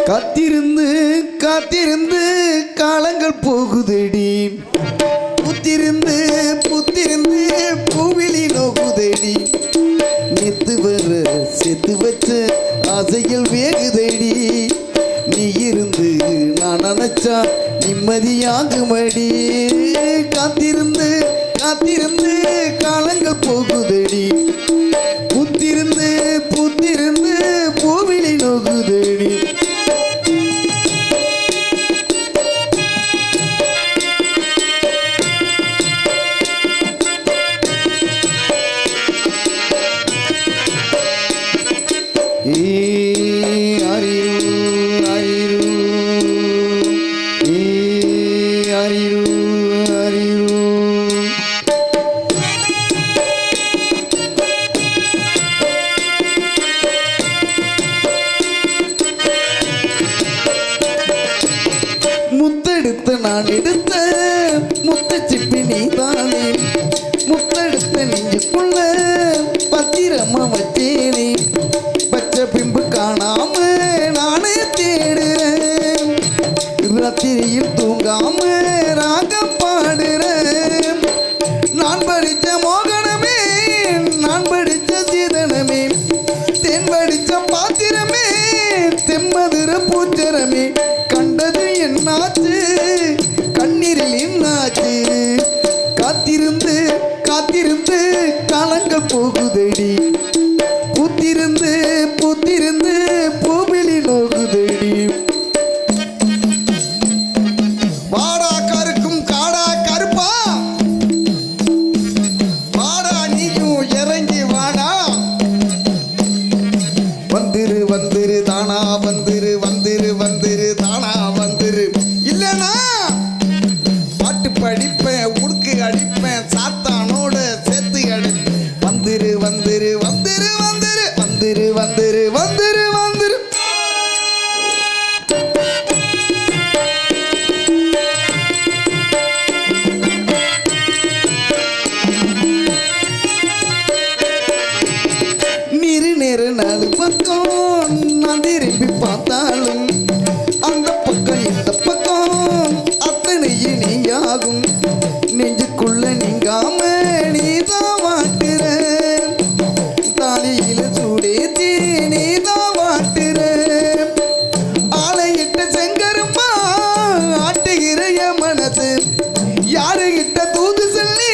காத்திருந்து காத்திருந்து காலங்கள் போகுதடி, புத்திருந்து புத்திருந்து பூவிலி நோகுதடி, நேத்து வர செத்து வச்ச ஆசைகள் வேகுதடி, நீ இருந்து நான் நினைச்சா நிம்மதியாகுமடி. காத்திருந்து காத்திருந்து காலங்கள் போகுதடி, புத்திருந்து புத்திருந்து பூவிலி நோகுதடி. முத்தெடுத்த நான் எடுத்த முத்த சிப்பி நீதானே, முத்தெடுத்த நெஞ்சுக்குள்ள பத்திரமா வச்சேனே, பச்சை பிம்பு காணாம நானே தேடுறேன், ராத்திரியில் தூங்காம ராகம் பாடுறேன். நான் படிச்ச மோகனமே, நான் படிச்ச சீதனமே, தென் படிச்ச பாத்திரமே, தெம்மதுர பூச்சரமே, கண்டது என்னாச்சு கண்ணீரில் என்னாச்சு. காத்திருந்து காத்திருந்து காலங்கள் போகுதடி, புத்திருந்து புத்திருந்து பூவிலி நோகுதடி. வாடா கருக்கும் காடா கருப்பா, வாடா நீயும் இறங்கி வாடா, வந்துரு வந்துரு தானா வந்துரு வந்துரு வந்துரு தானா வந்துரு, இல்லனா பாட்டு படிப்பேன் உடுக்கு அடிப்பேன் சாத்தானோட சேர்த்து அடிப்பேன். வந்துரு வந்துரு வந்துரு வந்துரு வந்துரு வந்துரு வந்துரு வந்துரு. நீரு நேரு நாலு பக்கம் நான் திரும்பி பார்த்தாலும் அந்த பக்கம் இந்த பக்கம் அத்தனை இனியாகும், நெஞ்சுக்குள்ள நீங்காம நீதான் வாட்டுற, தாலியில சூடேத்தி நீதான் வாட்டுற, ஆளையிட்ட செங்கருமா ஆட்டுகிற என் மனசு, யாருகிட்ட தூது சொல்லி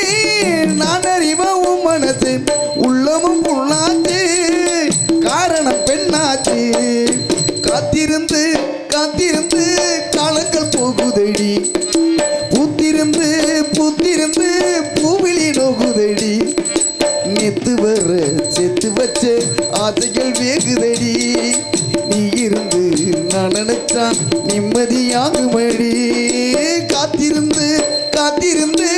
நான் அறிவா உன் மனசு, உள்ளமும் புண்ணாச்சு காரணம் பெண்ணாச்சு. காத்திருந்து காத்திருந்து காலங்கள் போகுதடி, புத்திருந்து புத்திருந்து பூவிலி நோகுதடி, நேத்து வர செத்து வச்ச ஆசைகள் வேகுதடி, நீ இருந்து நான் நினைச்சா நிம்மதியாகுமடி. காத்திருந்து காத்திருந்து